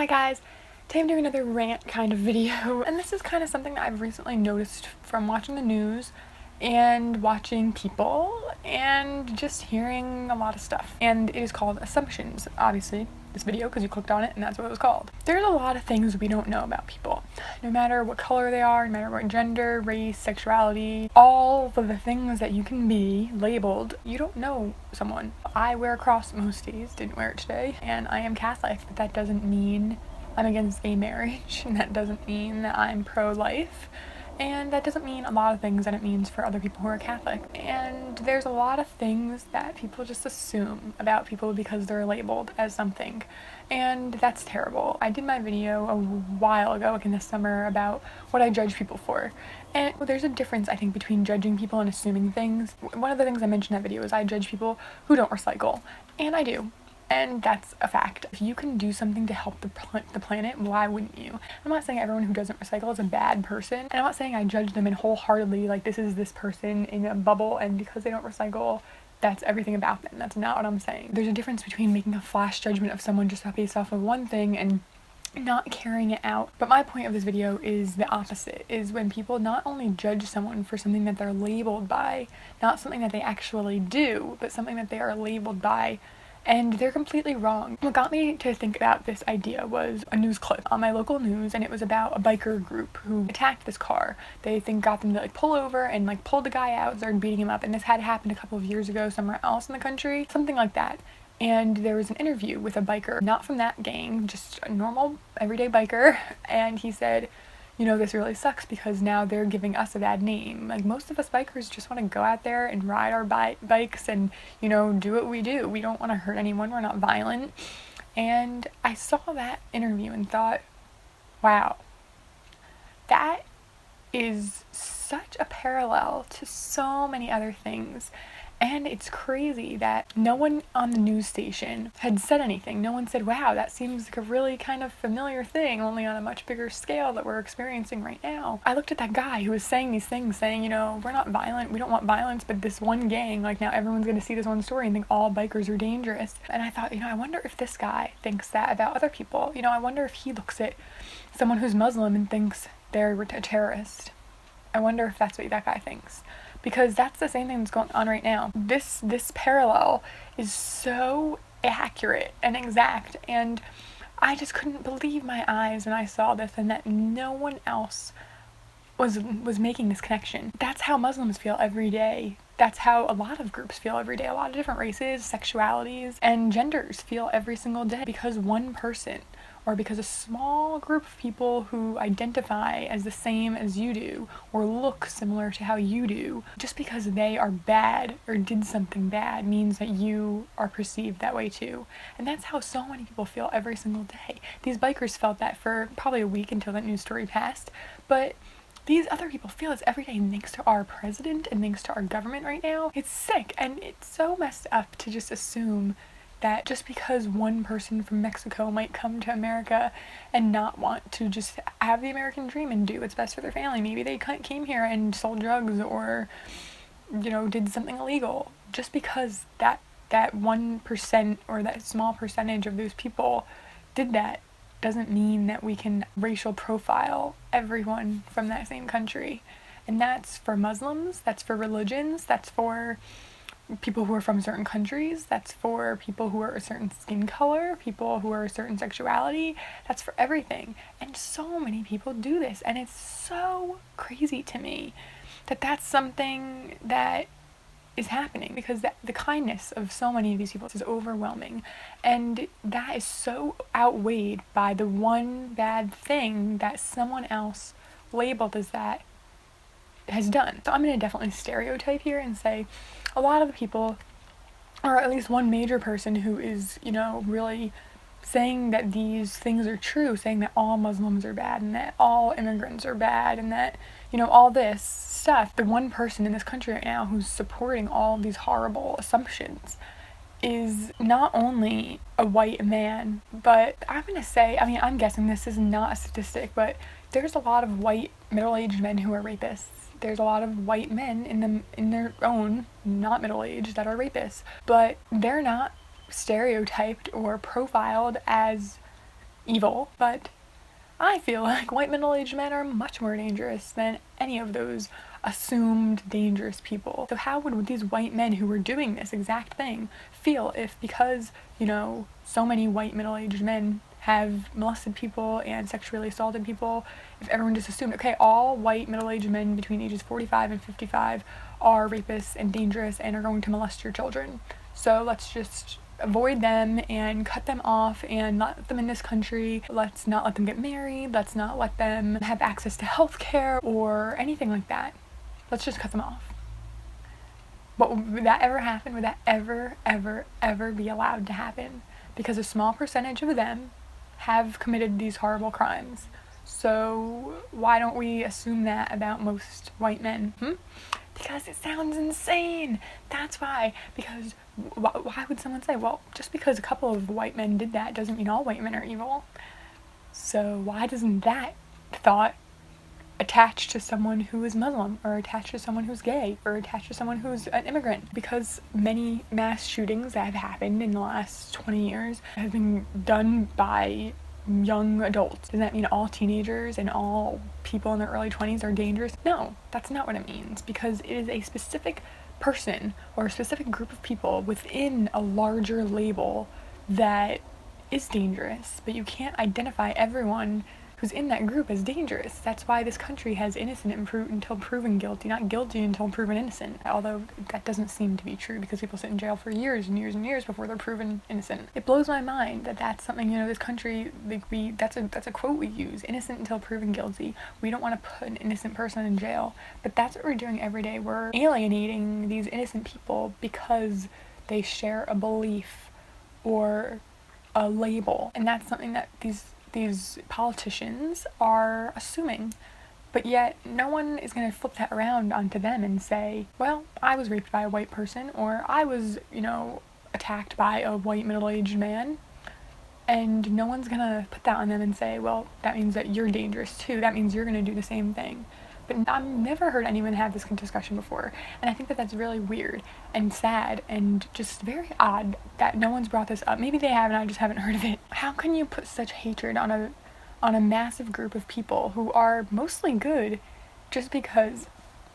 Hi guys, today I'm doing another rant kind of video, and this is kind of something that I've recently noticed from watching the news and watching people and just hearing a lot of stuff. And it is called assumptions, obviously, this video, because you clicked on it and that's what it was called. There's a lot of things we don't know about people. No matter what color they are, no matter what gender, race, sexuality, all of the things that you can be labeled, you don't know someone. I wear a cross most days, didn't wear it today, and I am Catholic, but that doesn't mean I'm against gay marriage, and that doesn't mean that I'm pro-life. And that doesn't mean a lot of things that it means for other people who are Catholic. And there's a lot of things that people just assume about people because they're labeled as something. And that's terrible. I did my video a while ago, like in the summer, about what I judge people for. And there's a difference, I think, between judging people and assuming things. One of the things I mentioned in that video is I judge people who don't recycle. And I do. And that's a fact. If you can do something to help the planet, why wouldn't you? I'm not saying everyone who doesn't recycle is a bad person, and I'm not saying I judge them and wholeheartedly, like, this is this person in a bubble, and because they don't recycle, that's everything about them. That's not what I'm saying. There's a difference between making a flash judgment of someone just based off of one thing and not carrying it out. But my point of this video is the opposite, is when people not only judge someone for something that they're labeled by, not something that they actually do, but something that they are labeled by, and they're completely wrong. What got me to think about this idea was a news clip on my local news, and it was about a biker group who attacked this car. They got them to pull over and pulled the guy out, started beating him up, and this had happened a couple of years ago somewhere else in the country, something like that. And there was an interview with a biker, not from that gang, just a normal everyday biker, and he said, you know, this really sucks because now they're giving us a bad name. Like, most of us bikers just want to go out there and ride our bikes and, you know, do what we do. We don't want to hurt anyone. We're not violent. And I saw that interview and thought, wow, that is such a parallel to so many other things. And it's crazy that no one on the news station had said anything. No one said, wow, that seems like a really kind of familiar thing, only on a much bigger scale that we're experiencing right now. I looked at that guy who was saying these things, saying, you know, we're not violent, we don't want violence, but this one gang, like, now everyone's gonna see this one story and think all bikers are dangerous. And I thought, you know, I wonder if this guy thinks that about other people. You know, I wonder if he looks at someone who's Muslim and thinks they're a terrorist. I wonder if that's what that guy thinks. Because that's the same thing that's going on right now. This parallel is so accurate and exact, and I just couldn't believe my eyes when I saw this, and that no one else was making this connection. That's how Muslims feel every day. That's how a lot of groups feel every day. A lot of different races, sexualities, and genders feel every single day, because one person, or because a small group of people who identify as the same as you do, or look similar to how you do, just because they are bad or did something bad means that you are perceived that way too. And that's how so many people feel every single day. These bikers felt that for probably a week until that news story passed, but these other people feel this every day, and thanks to our president and thanks to our government right now, it's sick. And it's so messed up to just assume that just because one person from Mexico might come to America and not want to just have the American dream and do what's best for their family. Maybe they came here and sold drugs or, you know, did something illegal. Just because that 1% or that small percentage of those people did that doesn't mean that we can racial profile everyone from that same country. And that's for Muslims, that's for religions, that's for people who are from certain countries, that's for people who are a certain skin color, people who are a certain sexuality, that's for everything. And so many people do this, and it's so crazy to me that that's something that is happening, because the kindness of so many of these people is overwhelming, and that is so outweighed by the one bad thing that someone else labeled as that has done. So I'm going to definitely stereotype here and say a lot of the people, or at least one major person who is, you know, really saying that these things are true, saying that all Muslims are bad and that all immigrants are bad and that, you know, all this stuff, the one person in this country right now who's supporting all of these horrible assumptions is not only a white man, but I'm going to say, I mean, I'm guessing this is not a statistic, but there's a lot of white middle-aged men who are rapists. There's a lot of white men in their own, not middle-aged, that are rapists, but they're not stereotyped or profiled as evil, but I feel like white middle-aged men are much more dangerous than any of those assumed dangerous people. So how would these white men who were doing this exact thing feel if, because, you know, so many white middle-aged men have molested people and sexually assaulted people, if everyone just assumed, okay, all white middle-aged men between ages 45 and 55 are rapists and dangerous and are going to molest your children. So let's just avoid them and cut them off and not let them in this country. Let's not let them get married. Let's not let them have access to healthcare or anything like that. Let's just cut them off. But would that ever happen? Would that ever be allowed to happen? Because a small percentage of them have committed these horrible crimes. So why don't we assume that about most white men? Because it sounds insane. That's why. Because why would someone say, well, just because a couple of white men did that doesn't mean all white men are evil? So why doesn't that thought attach to someone who is Muslim, or attach to someone who's gay, or attach to someone who's an immigrant? Because many mass shootings that have happened in the last 20 years have been done by young adults. Does that mean all teenagers and all people in their early 20s are dangerous? No, that's not what it means, because it is a specific person or a specific group of people within a larger label that is dangerous, but you can't identify everyone who's in that group as dangerous. That's why this country has innocent until proven guilty, not guilty until proven innocent. Although that doesn't seem to be true, because people sit in jail for years and years and years before they're proven innocent. It blows my mind that that's something, you know, this country, like, that's a quote we use, innocent until proven guilty. We don't want to put an innocent person in jail, but that's what we're doing every day. We're alienating these innocent people because they share a belief or a label, and that's something that these politicians are assuming. But yet no one is going to flip that around onto them and say, well, I was raped by a white person, or I was, you know, attacked by a white middle-aged man, and no one's going to put that on them and say, well, that means that you're dangerous too, that means you're going to do the same thing. But I've never heard anyone have this discussion before, and I think that that's really weird and sad and just very odd that no one's brought this up. Maybe they have and I just haven't heard of it. How can you put such hatred on a massive group of people who are mostly good just because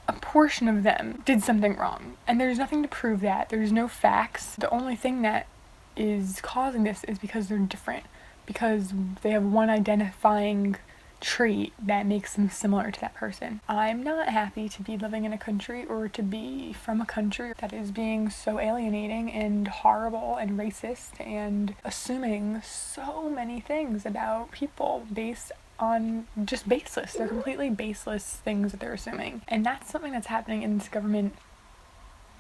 a portion of them did something wrong? And there's nothing to prove that. There's no facts. The only thing that is causing this is because they're different, because they have one identifying trait that makes them similar to that person. I'm not happy to be living in a country or to be from a country that is being so alienating and horrible and racist and assuming so many things about people based on just baseless. They're completely baseless things that they're assuming. And that's something that's happening in this government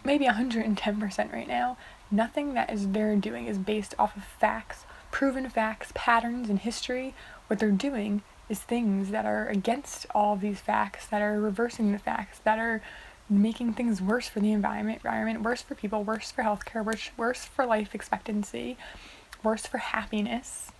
maybe 110% right now. Nothing that they're doing is based off of facts, proven facts, patterns, and history. What they're doing is things that are against all of these facts, that are reversing the facts, that are making things worse for the environment, worse for people, worse for healthcare, worse for life expectancy, worse for happiness,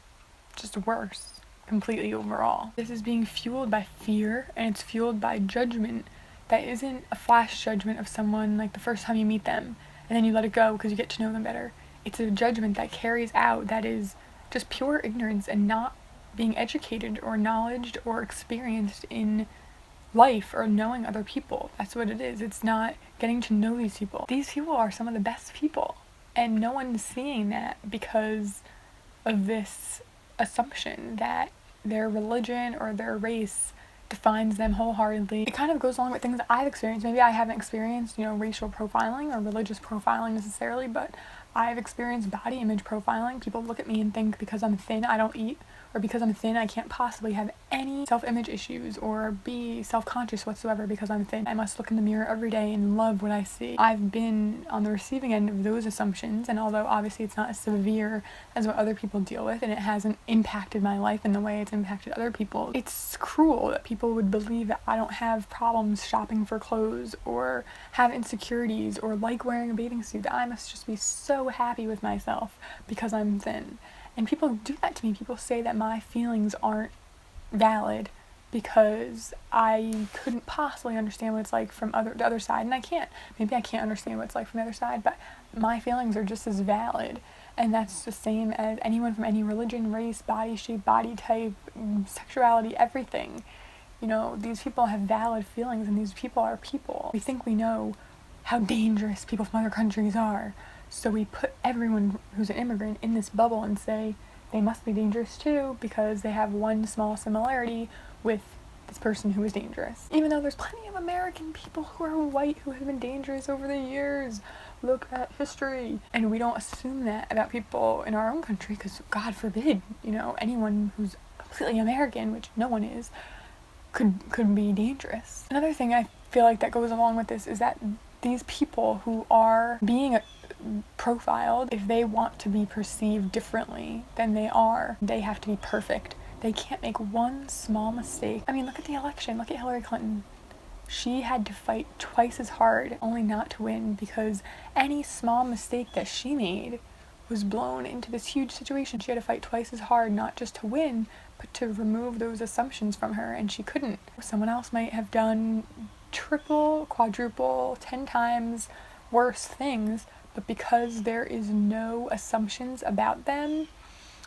just worse completely overall. This is being fueled by fear, and it's fueled by judgment that isn't a flash judgment of someone like the first time you meet them and then you let it go because you get to know them better. It's a judgment that carries out, that is just pure ignorance and not being educated or knowledged or experienced in life or knowing other people. That's what it is. It's not getting to know these people. These people are some of the best people, and no one's seeing that because of this assumption that their religion or their race defines them wholeheartedly. It kind of goes along with things that I've experienced. Maybe I haven't experienced, you know, racial profiling or religious profiling necessarily, but I've experienced body image profiling. People look at me and think because I'm thin I don't eat, or because I'm thin I can't possibly have any self-image issues or be self-conscious whatsoever because I'm thin. I must look in the mirror every day and love what I see. I've been on the receiving end of those assumptions, and although obviously it's not as severe as what other people deal with and it hasn't impacted my life in the way it's impacted other people, it's cruel that people would believe that I don't have problems shopping for clothes or have insecurities or like wearing a bathing suit, that I must just be so happy with myself because I'm thin. And people do that to me. People say that my feelings aren't valid because I couldn't possibly understand what it's like from the other side, and I can't. Maybe I can't understand what it's like from the other side, but my feelings are just as valid. And that's the same as anyone from any religion, race, body shape, body type, sexuality, everything. You know, these people have valid feelings, and these people are people. We think we know how dangerous people from other countries are, so we put everyone who's an immigrant in this bubble and say they must be dangerous too because they have one small similarity with this person who is dangerous. Even though there's plenty of American people who are white who have been dangerous over the years. Look at history. And we don't assume that about people in our own country because, God forbid, you know, anyone who's completely American, which no one is, could be dangerous. Another thing I feel like that goes along with this is that these people who are being profiled, if they want to be perceived differently than they are, they have to be perfect. They can't make one small mistake. I mean, look at the election. Look at Hillary Clinton. She had to fight twice as hard only not to win because any small mistake that she made was blown into this huge situation. She had to fight twice as hard not just to win, but to remove those assumptions from her, and she couldn't. Someone else might have done triple, quadruple, 10 times worse things, but because there is no assumptions about them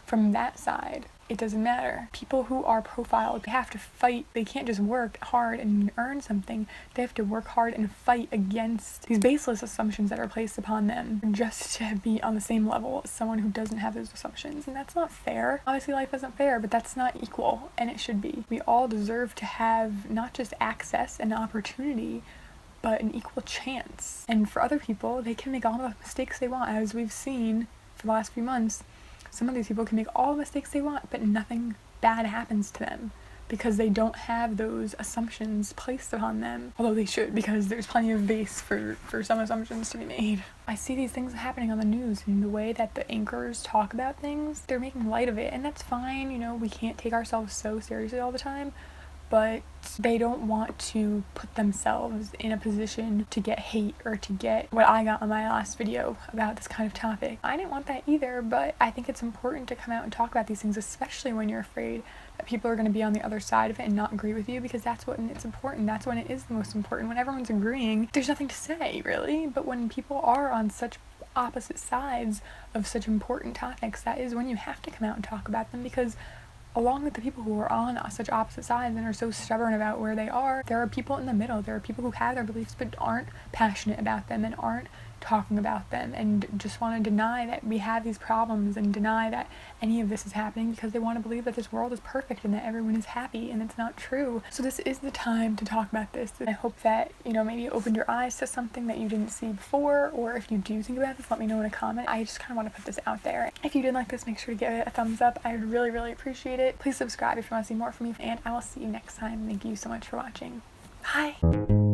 from that side, it doesn't matter. People who are profiled have to fight. They can't just work hard and earn something. They have to work hard and fight against these baseless assumptions that are placed upon them just to be on the same level as someone who doesn't have those assumptions. And that's not fair. Obviously life isn't fair, but that's not equal, and it should be. We all deserve to have not just access and opportunity, but an equal chance. And for other people, they can make all the mistakes they want, as we've seen for the last few months. Some of these people can make all the mistakes they want, but nothing bad happens to them because they don't have those assumptions placed upon them. Although they should, because there's plenty of base for some assumptions to be made. I see these things happening on the news, and the way that the anchors talk about things, they're making light of it, and that's fine. You know, we can't take ourselves so seriously all the time, but they don't want to put themselves in a position to get hate or to get what I got on my last video about this kind of topic. I didn't want that either, but I think it's important to come out and talk about these things, especially when you're afraid that people are going to be on the other side of it and not agree with you, because that's when it's important. That's when it is the most important. When everyone's agreeing, there's nothing to say, really. But when people are on such opposite sides of such important topics, that is when you have to come out and talk about them, because along with the people who are on such opposite sides and are so stubborn about where they are, there are people in the middle. There are people who have their beliefs but aren't passionate about them and aren't talking about them and just want to deny that we have these problems and deny that any of this is happening because they want to believe that this world is perfect and that everyone is happy, and it's not true. So this is the time to talk about this. I hope that, you know, maybe opened your eyes to something that you didn't see before, or if you do think about this, let me know in a comment. I just kind of want to put this out there. If you did like this, make sure to give it a thumbs up. I would really, really appreciate it. Please subscribe if you want to see more from me, and I will see you next time. Thank you so much for watching. Bye!